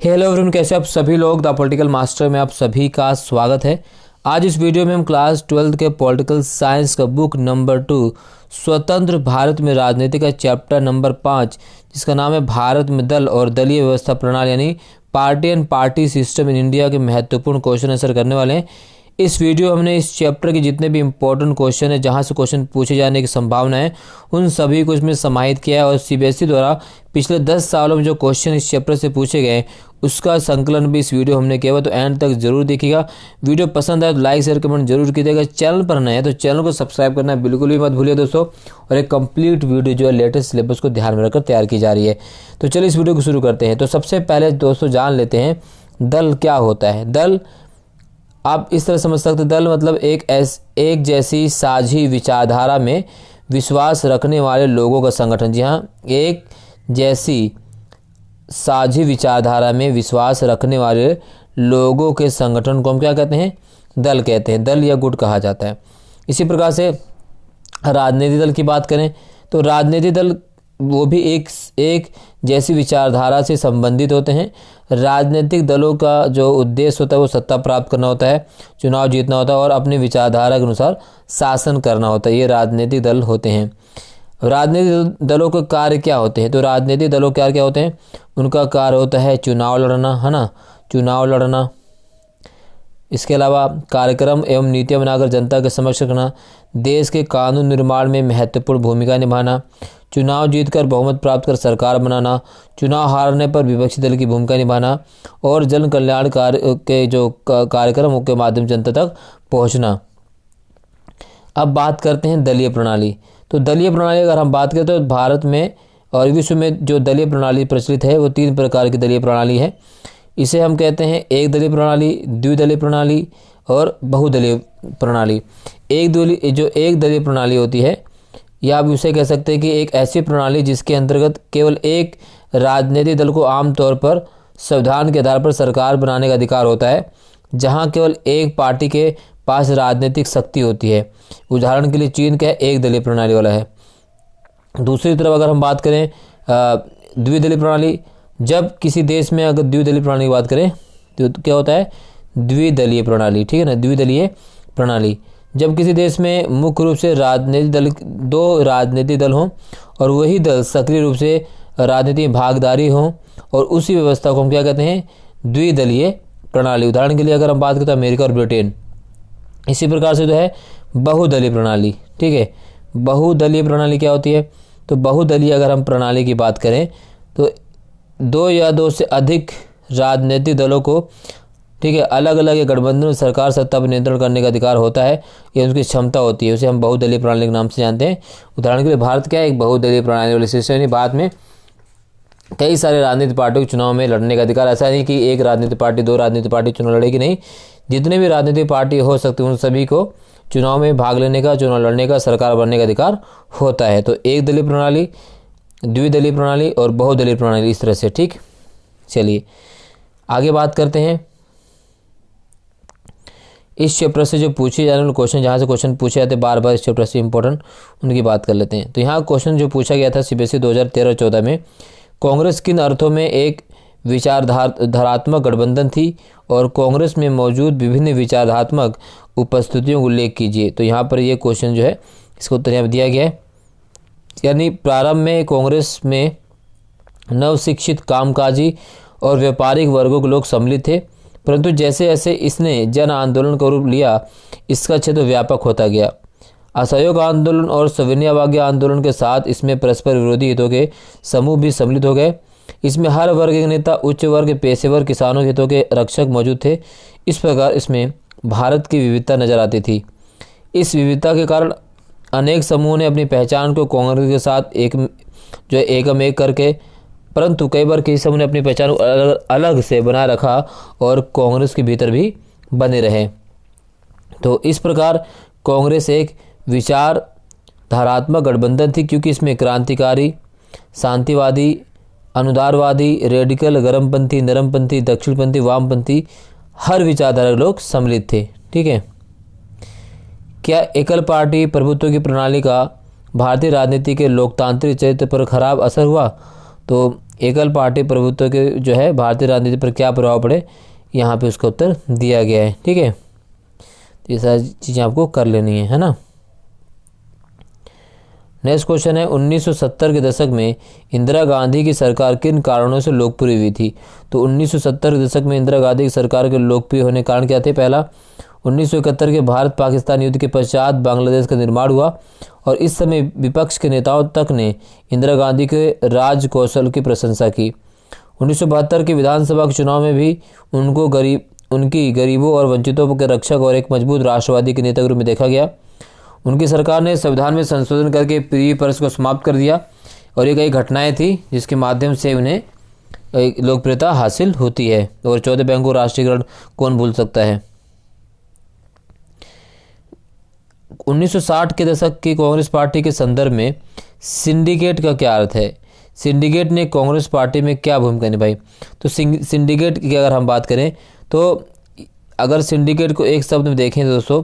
Hello everyone, कैसे आप सभी लोग। द पॉलिटिकल मास्टर में आप सभी का स्वागत है। आज इस वीडियो में हम क्लास 12 के पॉलिटिकल साइंस का बुक नंबर 2 स्वतंत्र भारत में राजनीति का चैप्टर नंबर 5 जिसका नाम है भारत में दल और दलीय व्यवस्था प्रणाली यानी party and party system in India के महत्वपूर्ण क्वेश्चन आंसर करने वाले हैं। इस वीडियो हमने इस चैप्टर के जितने भी इंपॉर्टेंट क्वेश्चन है, जहां से क्वेश्चन पूछे जाने की संभावना है, उन सभी को इसमें समाहित किया है और सीबीएसई द्वारा पिछले 10 सालों में जो क्वेश्चन इस चैप्टर से पूछे गए उसका संकलन भी इस वीडियो हमने किया हुआ। तो एंड तक जरूर देखिएगा। वीडियो पसंद आए तो लाइक शेयर कमेंट जरूर कीजिएगा। चैनल पर नए हैं तो चैनल को सब्सक्राइब करना बिल्कुल भी मत भूलिए दोस्तों। और एक कंप्लीट वीडियो जो है लेटेस्ट सिलेबस को ध्यान में रखकर तैयार की जा रही है। तो चलिए इस वीडियो को शुरू करते हैं। तो सबसे पहले दोस्तों जान लेते हैं दल क्या होता है। दल आप इस तरह समझ सकते हैं, दल मतलब एक जैसी साझी विचारधारा में विश्वास रखने वाले लोगों का संगठन। जी हाँ, एक जैसी साझी विचारधारा में विश्वास रखने वाले लोगों के संगठन को हम क्या कहते हैं? दल कहते हैं। दल या गुट कहा जाता है। इसी प्रकार से राजनीतिक दल की बात करें तो राजनीतिक दल वो भी एक जैसी विचारधारा से संबंधित होते हैं। राजनीतिक दलों का जो उद्देश्य होता है वो सत्ता प्राप्त करना होता है, चुनाव जीतना होता है और अपनी विचारधारा के अनुसार शासन करना होता है। ये राजनीतिक दल होते हैं। राजनीतिक दलों के कार्य क्या होते हैं? तो राजनीतिक दलों के कार्य क्या होते हैं? उनका कार्य होता है चुनाव लड़ना, है ना, चुनाव लड़ना। इसके अलावा कार्यक्रम एवं नीतियाँ बनाकर जनता के समक्ष रखना, देश के कानून निर्माण में महत्वपूर्ण भूमिका निभाना, चुनाव जीतकर बहुमत प्राप्त कर सरकार बनाना, चुनाव हारने पर विपक्षी दल की भूमिका निभाना और जन कल्याण कार्य के जो कार्यक्रमों के माध्यम जनता तक पहुंचना। अब बात करते हैं दलीय प्रणाली। तो दलीय प्रणाली अगर हम बात करें तो भारत में और विश्व में जो दलीय प्रणाली प्रचलित है वो 3 प्रकार की दलीय प्रणाली है। इसे हम कहते हैं एक दलीय प्रणाली, द्विदलीय प्रणाली और बहुदलीय प्रणाली। एक दलीय प्रणाली होती है या आप उसे कह सकते हैं कि एक ऐसी प्रणाली जिसके अंतर्गत केवल एक राजनीतिक दल को आमतौर पर संविधान के आधार पर सरकार बनाने का अधिकार होता है, जहां केवल एक पार्टी के पास राजनीतिक शक्ति होती है। उदाहरण के लिए चीन का एक दलीय प्रणाली वाला है। दूसरी तरफ अगर हम बात करें द्विदलीय प्रणाली, जब किसी देश में अगर द्विदलीय प्रणाली की बात करें तो क्या होता है? द्विदलीय प्रणाली, ठीक है ना, द्विदलीय प्रणाली। जब किसी देश में मुख्य रूप से दो राजनीतिक दल हों और वही दल सक्रिय रूप से राजनीतिक भागीदारी हों और उसी व्यवस्था को हम क्या कहते हैं? द्विदलीय प्रणाली। उदाहरण के लिए अगर हम बात करते हैं अमेरिका और ब्रिटेन। इसी प्रकार से जो है बहुदलीय प्रणाली, ठीक है। बहुदलीय प्रणाली क्या होती है? तो बहुदलीय अगर हम प्रणाली की बात करें तो 2 या 2 से अधिक राजनीतिक दलों को, ठीक है, अलग अलग गठबंधन में सरकार सत्ता पर नियंत्रण करने का अधिकार होता है, ये उसकी क्षमता होती है। उसे हम बहुदलीय प्रणाली के नाम से जानते हैं। उदाहरण के लिए भारत क्या है? एक बहुदलीय प्रणाली वाली सिस्टम। भारत में कई सारे राजनीतिक पार्टियों को चुनाव में लड़ने का अधिकार। ऐसा नहीं कि एक राजनीतिक पार्टी 2 राजनीतिक पार्टी चुनाव लड़ेगी, नहीं, जितने भी राजनीतिक पार्टी हो सकते हैं उन सभी को चुनाव में भाग लेने का, चुनाव लड़ने का, सरकार बनने का अधिकार होता है। तो एक दलीय प्रणाली, द्विदलीय प्रणाली और बहुदलीय प्रणाली, इस तरह से, ठीक। चलिए आगे बात करते हैं। इस चैप्टर से जो पूछे जाने वाले क्वेश्चन, जहाँ से क्वेश्चन पूछे जाते हैं बार बार इस चैप्टर से इंपॉर्टेंट, उनकी बात कर लेते हैं। तो यहाँ क्वेश्चन जो पूछा गया था सीबीएसई 2013-14 में, कांग्रेस किन अर्थों में एक विचारधारात्मक गठबंधन थी और कांग्रेस में मौजूद विभिन्न विचारधात्मक उपस्थितियों को उल्लेख कीजिए। तो यहाँ पर ये क्वेश्चन जो है इसको उत्तर यहाँ दिया गया है। यानी प्रारंभ में कांग्रेस में नवशिक्षित, कामकाजी और व्यापारिक वर्गों के लोग सम्मिलित थे, परंतु जैसे जैसे इसने जन आंदोलन का रूप लिया इसका क्षेत्र व्यापक होता गया। असहयोग आंदोलन और सविनय अवज्ञा आंदोलन के साथ इसमें परस्पर विरोधी हितों के समूह भी सम्मिलित हो गए। इसमें हर वर्ग के नेता, उच्च वर्ग, पेशेवर, किसानों के हितों के रक्षक मौजूद थे। इस प्रकार इसमें भारत की विविधता नजर आती थी। इस विविधता के कारण अनेक समूहों ने अपनी पहचान को कांग्रेस के साथ एकम करके, परंतु कई बार किसी समूह ने अपनी पहचान को अलग से बनाए रखा और कांग्रेस के भीतर भी बने रहे। तो इस प्रकार कांग्रेस एक विचारधारात्मक गठबंधन थी, क्योंकि इसमें क्रांतिकारी, शांतिवादी, अनुदारवादी, रेडिकल, गर्मपंथी, नरमपंथी, दक्षिणपंथी, वामपंथी, हर विचारधारा के लोग सम्मिलित थे, ठीक है। क्या एकल पार्टी प्रभुत्व की प्रणाली का भारतीय राजनीति के लोकतांत्रिक चरित्र पर खराब असर हुआ? तो एकल पार्टी प्रभुत्व के जो है भारतीय राजनीति पर क्या प्रभाव पड़े, यहाँ पे उसका उत्तर दिया गया है। ठीक है, तो ये सारी चीज़ें आपको कर लेनी है ना। नेक्स्ट क्वेश्चन है 1970 के दशक में इंदिरा गांधी की सरकार किन कारणों से लोकप्रिय हुई थी। तो 1970 के दशक में इंदिरा गांधी की सरकार के लोकप्रिय होने के कारण क्या थे। पहला, 1971 के भारत पाकिस्तान युद्ध के पश्चात बांग्लादेश का निर्माण हुआ और इस समय विपक्ष के नेताओं तक ने इंदिरा गांधी के राज कौशल की प्रशंसा की। 1972 के विधानसभा के चुनाव में भी उनकी गरीबों और वंचितों के रक्षक और एक मजबूत राष्ट्रवादी के नेता के रूप में देखा गया। उनकी सरकार ने संविधान में संशोधन करके प्रीवी पर्स को समाप्त कर दिया और ये कई घटनाएं थी जिसके माध्यम से उन्हें लोकप्रियता हासिल होती है। और 14 बैंकों राष्ट्रीयकरण कौन भूल सकता है। 1960 के दशक की कांग्रेस पार्टी के संदर्भ में सिंडिकेट का क्या अर्थ है। सिंडिकेट ने कांग्रेस पार्टी में क्या भूमिका निभाई। तो सिंडिकेट की अगर हम बात करें तो अगर सिंडिकेट को एक शब्द में देखें दोस्तों,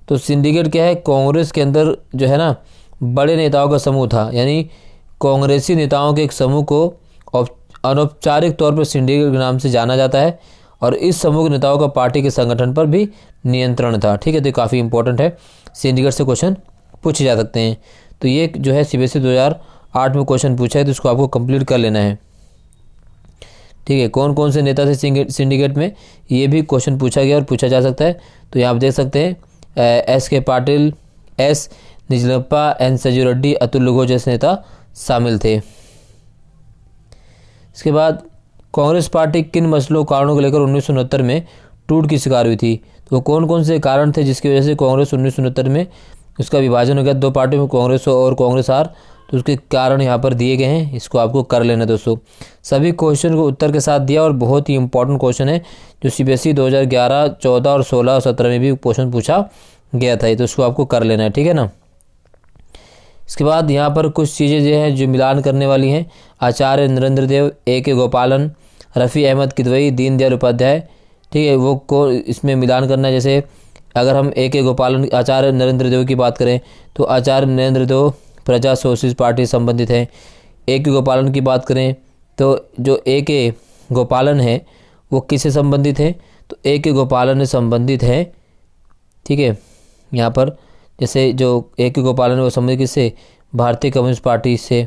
तो सिंडिकेट क्या है, कांग्रेस के अंदर जो है ना बड़े नेताओं का समूह था, यानी कांग्रेसी नेताओं के एक समूह को अनौपचारिक तौर पर सिंडिकेट के नाम से जाना जाता है और इस समूह के नेताओं का पार्टी के संगठन पर भी नियंत्रण था। ठीक है, तो काफ़ी इंपॉर्टेंट है, सिंडिकेट से क्वेश्चन पूछे जा सकते हैं। तो ये जो है सीबीएसई 2008 में क्वेश्चन पूछा है, तो इसको आपको कंप्लीट कर लेना है। ठीक है, कौन कौन से नेता थे सिंडिकेट में, ये भी क्वेश्चन पूछा गया और पूछा जा सकता है। तो यहाँ आप देख सकते हैं एस के पाटिल, एस निजलप्पा, एन सजीव रेड्डी, अतुल लुगो जैसे नेता शामिल थे। इसके बाद कांग्रेस पार्टी किन मसलों कारणों को लेकर 1969 में टूट की शिकार हुई थी। तो कौन कौन से कारण थे जिसकी वजह से कांग्रेस 1969 में उसका विभाजन हो गया, दो पार्टियों में कांग्रेस और कांग्रेस आर, तो उसके कारण यहाँ पर दिए गए हैं, इसको आपको कर लेना दोस्तों। सभी क्वेश्चन को उत्तर के साथ दिया और बहुत ही इंपॉर्टेंट क्वेश्चन है जो सीबीएसई 2011, 14 और 16 और 17 में भी क्वेश्चन पूछा गया था, तो इसको आपको कर लेना है। ठीक है ना। इसके बाद यहाँ पर कुछ चीज़ें जो हैं जो मिलान करने वाली हैं। आचार्य नरेंद्र देव, ए के गोपालन, रफ़ी अहमद किदवई, दीनदयाल उपाध्याय। ठीक है, वो को इसमें मिलान करना है। जैसे अगर हम ए के गोपालन, आचार्य नरेंद्र देव की बात करें तो आचार्य नरेंद्र देव प्रजा सोशलिस्ट पार्टी से संबंधित है। ए के गोपालन की बात करें तो जो ए के गोपालन है वो किससे संबंधित है, तो ए के गोपालन से संबंधित है। ठीक है, यहाँ पर जैसे जो ए के गोपालन है वो संबंधित किससे, भारतीय कम्युनिस्ट पार्टी से।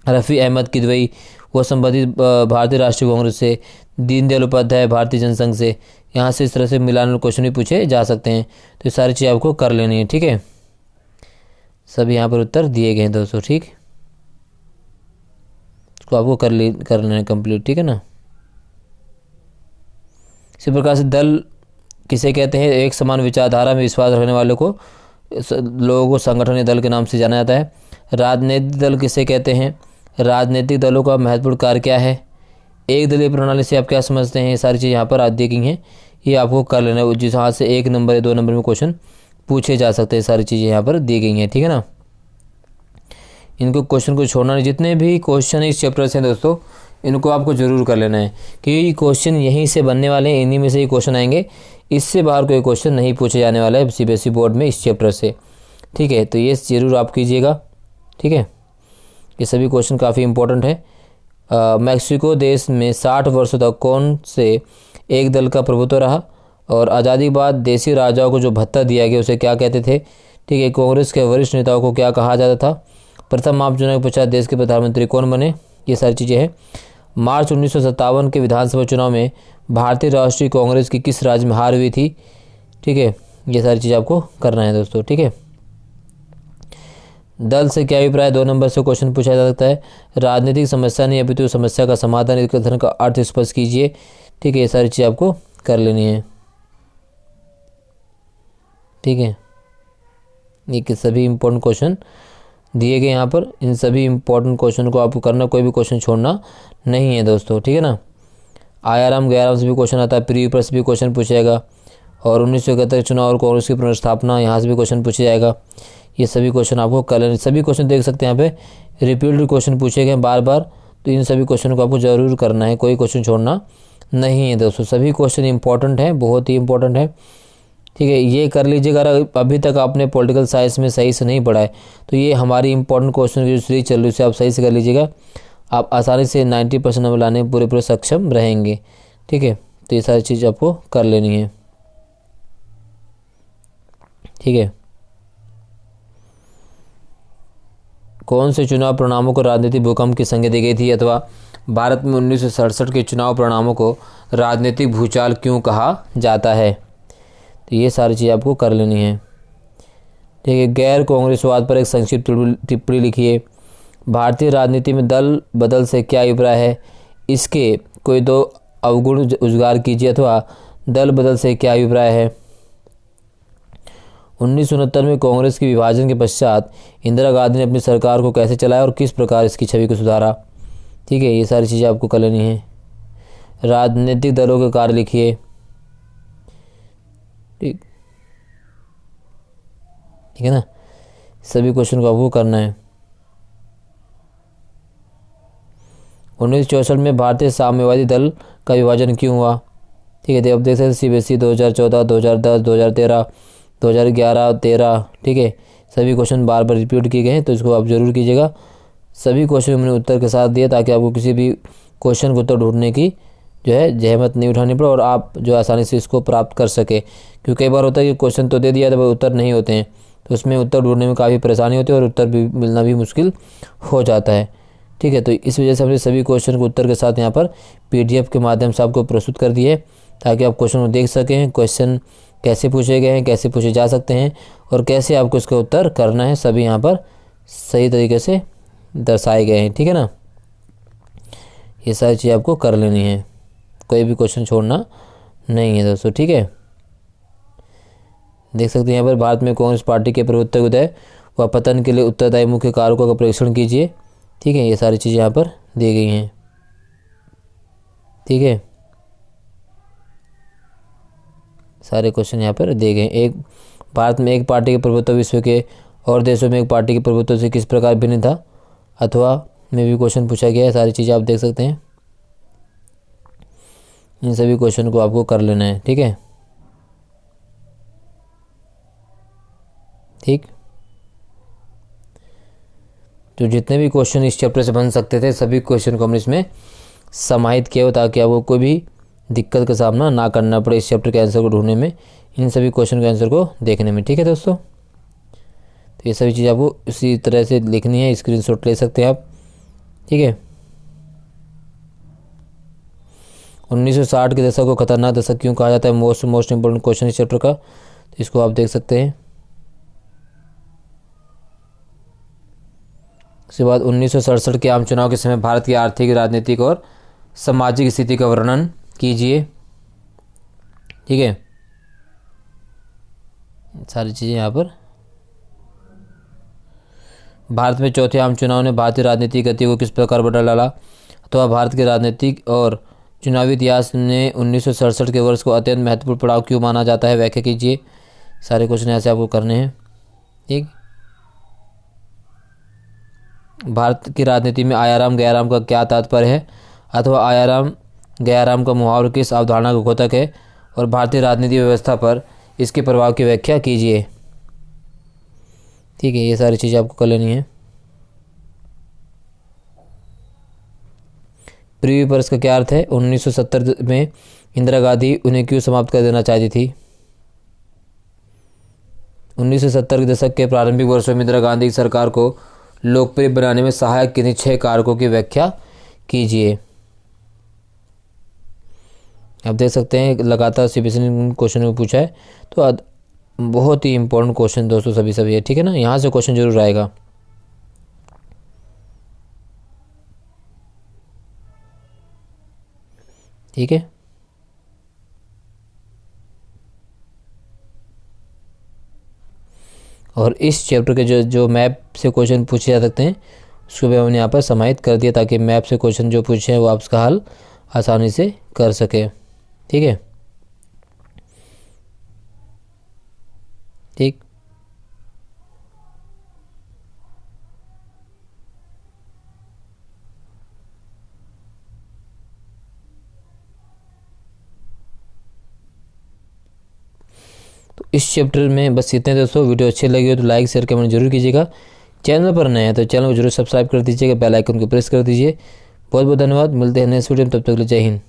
रफ़ी अहमद किदवई वो संबंधित भारतीय राष्ट्रीय कांग्रेस से। दीनदयाल उपाध्याय भारतीय जनसंघ से। यहाँ से इस तरह से मिलान क्वेश्चन भी पूछे जा सकते हैं, तो ये सारी चीज़ आपको कर लेनी है। ठीक है, सभी यहाँ पर उत्तर दिए गए हैं दोस्तों। ठीक, इसको आपको कर लेना है कंप्लीट। ठीक है ना। इसी प्रकार से दल किसे कहते हैं, एक समान विचारधारा में विश्वास रखने वालों को लोगों को संगठन या दल के नाम से जाना जाता है। राजनीतिक दल किसे कहते हैं, राजनीतिक दलों का महत्वपूर्ण कार्य क्या है, एक दलीय प्रणाली से आप क्या समझते हैं, ये सारी चीज़ यहाँ पर आप दी गई हैं, ये आपको कर लेना है। जिस हाथ से 1 नंबर या 2 नंबर में क्वेश्चन पूछे जा सकते हैं, सारी चीज़ें यहाँ पर दी गई हैं। ठीक है ना, इनको क्वेश्चन को छोड़ना नहीं। जितने भी क्वेश्चन इस चैप्टर से हैं दोस्तों, इनको आपको ज़रूर कर लेना है, क्योंकि क्वेश्चन यहीं से बनने वाले हैं, इन्हीं में से ही क्वेश्चन आएंगे, इससे बाहर कोई क्वेश्चन नहीं पूछे जाने वाला है सीबीएसई बोर्ड में इस चैप्टर से। ठीक है, तो ये ज़रूर आप कीजिएगा। ठीक है, ये सभी क्वेश्चन काफ़ी इंपॉर्टेंट है। मैक्सिको देश में 60 वर्षों तक कौन से एक दल का प्रभुत्व रहा, और आज़ादी के बाद देसी राजाओं को जो भत्ता दिया गया उसे क्या कहते थे। ठीक है, कांग्रेस के वरिष्ठ नेताओं को क्या कहा जाता था, प्रथम आम चुनाव के पश्चात देश के प्रधानमंत्री कौन बने, ये सारी चीज़ें हैं। मार्च 1957 के विधानसभा चुनाव में भारतीय राष्ट्रीय कांग्रेस की किस राज्य में हार हुई थी। ठीक है, ये सारी चीज़ आपको करना है दोस्तों। ठीक है, दल से क्या अभिप्राय, 2 नंबर से क्वेश्चन पूछा जा सकता है। राजनीतिक समस्या नहीं अपितु समस्या का समाधान, इस कथन का अर्थ स्पष्ट कीजिए। ठीक है, ये सारी चीज़ आपको कर लेनी है। ठीक है, ये सभी इंपॉर्टेंट क्वेश्चन दिए गए यहाँ पर, इन सभी इंपॉर्टेंट क्वेश्चन को आपको करना, कोई भी क्वेश्चन छोड़ना नहीं है दोस्तों। ठीक है ना। आयाराम गयाराम से भी क्वेश्चन आता है, प्री पर से भी क्वेश्चन पूछेगा, और 1971 चुनाव और कांग्रेस की पुनर्स्थापना, यहाँ से भी क्वेश्चन पूछा जाएगा। ये सभी क्वेश्चन आपको कर लेने, सभी क्वेश्चन देख सकते हैं यहाँ पे रिपीटेड क्वेश्चन पूछे गए बार बार, तो इन सभी क्वेश्चन को आपको ज़रूर करना है, कोई क्वेश्चन छोड़ना नहीं है दोस्तों। सभी क्वेश्चन इंपॉर्टेंट हैं, बहुत ही इंपॉर्टेंट है। ठीक है, ये कर लीजिएगा। अगर अभी तक आपने पॉलिटिकल साइंस में सही से नहीं पढ़ा है तो ये हमारी इंपॉर्टेंट क्वेश्चन की जो सीरीज चल रही है उसे आप सही से कर लीजिएगा। आप आसानी से 90% नंबर लाने में पूरे सक्षम रहेंगे। ठीक है, तो ये सारी चीज़ आपको कर लेनी है। ठीक है, कौन से चुनाव परिणामों को राजनीतिक भूकंप की संज्ञा दी गई थी, अथवा भारत में 1967 के चुनाव परिणामों को राजनीतिक भूचाल क्यों कहा जाता है। तो ये सारी चीज़ आपको कर लेनी है। ठीक है, गैर कांग्रेसवाद पर एक संक्षिप्त टिप्पणी लिखिए। भारतीय राजनीति में दल बदल से क्या अभिप्राय है, इसके कोई दो अवगुण उजागर कीजिए, अथवा दल बदल से क्या अभिप्राय है। 1969 में कांग्रेस के विभाजन के पश्चात इंदिरा गांधी ने अपनी सरकार को कैसे चलाया और किस प्रकार इसकी छवि को सुधारा। ठीक है, ये सारी चीज़ें आपको कर लेनी है। राजनीतिक दलों के कार्य लिखिए। ठीक है ना, सभी क्वेश्चन को आपको करना है। 1964 में भारतीय साम्यवादी दल का विभाजन क्यों हुआ। ठीक है, अब देख सकते CBSE 2014, 2010, 2013, 2011, 13। ठीक है, सभी क्वेश्चन बार बार रिपीट किए गए हैं, तो इसको आप जरूर कीजिएगा। सभी क्वेश्चन मैंने उत्तर के साथ दिया ताकि आपको किसी भी क्वेश्चन को उत्तर ढूंढने की जो है जहमत नहीं उठानी पड़े और आप जो आसानी से इसको प्राप्त कर सके। क्योंकि कई बार होता है कि क्वेश्चन तो दे दिया तो उत्तर नहीं होते हैं, तो उसमें उत्तर ढूंढने में काफ़ी परेशानी होती है और उत्तर भी मिलना भी मुश्किल हो जाता है। ठीक है, तो इस वजह से हमने सभी क्वेश्चन को उत्तर के साथ यहाँ पर PDF के माध्यम से आपको प्रस्तुत कर दिए ताकि आप क्वेश्चन को देख सकें, क्वेश्चन कैसे पूछे गए हैं, कैसे पूछे जा सकते हैं और कैसे आपको इसका उत्तर करना है, सभी यहाँ पर सही तरीके से दर्शाए गए हैं। ठीक है ना, ये सारी चीज़ आपको कर लेनी है, कोई भी क्वेश्चन छोड़ना नहीं है दोस्तों। ठीक है, देख सकते हैं यहाँ पर भारत में कांग्रेस पार्टी के प्रभुत्व उदय व पतन के लिए उत्तरदायी मुख्य कारकों का परीक्षण कीजिए। ठीक है, ये सारी चीज़ें यहाँ पर दी गई हैं। ठीक है, सारे क्वेश्चन यहाँ पर दिए गए। एक भारत में एक पार्टी के प्रभुत्व विश्व के और देशों में एक पार्टी के प्रभुत्व से किस प्रकार भिन्न था, अथवा में भी क्वेश्चन पूछा गया है। सारी चीज़ें आप देख सकते हैं, इन सभी क्वेश्चन को आपको कर लेना है। ठीक है, ठीक, तो जितने भी क्वेश्चन इस चैप्टर से बन सकते थे सभी क्वेश्चन को हमने इसमें समाहित किया हो ताकि आपको कोई भी दिक्कत का सामना ना करना पड़े इस चैप्टर के आंसर को ढूंढने में, इन सभी क्वेश्चन के आंसर को देखने में। ठीक है दोस्तों, तो ये सभी चीज़ आपको इसी तरह से लिखनी है, स्क्रीनशॉट ले सकते हैं आप। ठीक है, 1960 के दशक को खतरनाक दशक क्यों कहा जाता है, मोस्ट इंपोर्टेंट क्वेश्चन इस चैप्टर का, तो इसको आप देख सकते हैं। उसके बाद 1967 के आम चुनाव के समय भारत की आर्थिक, राजनीतिक और सामाजिक स्थिति का वर्णन कीजिए। ठीक है, सारी चीज़ें यहाँ पर। भारत में चौथे आम चुनाव ने भारतीय राजनीतिक गति को किस प्रकार बदल डाला, अथवा भारत के राजनीतिक और चुनावी इतिहास ने 1967 के वर्ष को अत्यंत महत्वपूर्ण पड़ाव क्यों माना जाता है, व्याख्या कीजिए। सारे क्वेश्चन ऐसे आपको करने हैं। ठीक, भारत की राजनीति में आयाराम गयाराम का क्या तात्पर्य है, अथवा आयाराम गयाराम का मुहावरा किस अवधारणा का द्योतक है, और भारतीय राजनीति व्यवस्था पर इसके प्रभाव की व्याख्या कीजिए। ठीक है, ये सारी चीज़ें आपको कर लेनी है। पृथ्वी पर इसका क्या अर्थ है, 1970 में इंदिरा गांधी उन्हें क्यों समाप्त कर देना चाहती थी। 1970 के दशक के प्रारंभिक वर्षों में इंदिरा गांधी की सरकार को लोकप्रिय बनाने में सहायक किन्हीं 6 कारकों की व्याख्या कीजिए। आप देख सकते हैं लगातार CBSE ने क्वेश्चन में पूछा है, तो बहुत ही इंपॉर्टेंट क्वेश्चन दोस्तों सभी है। ठीक है ना, यहाँ से क्वेश्चन जरूर आएगा। ठीक है, और इस चैप्टर के जो मैप से क्वेश्चन पूछे जा सकते हैं उसको भी हमने यहाँ पर समाहित कर दिया ताकि मैप से क्वेश्चन जो पूछे हैं वो आप उसका हल आसानी से कर सके। ठीक है, ठीक, तो इस चैप्टर में बस इतने दोस्तों। वीडियो अच्छी लगी हो तो लाइक शेयर कमेंट जरूर कीजिएगा। चैनल पर नए हैं तो चैनल को जरूर सब्सक्राइब कर दीजिएगा, बेल आइकन को प्रेस कर दीजिए। बहुत बहुत धन्यवाद, मिलते हैं नेक्स्ट वीडियो में, तब तक के लिए जय हिंद।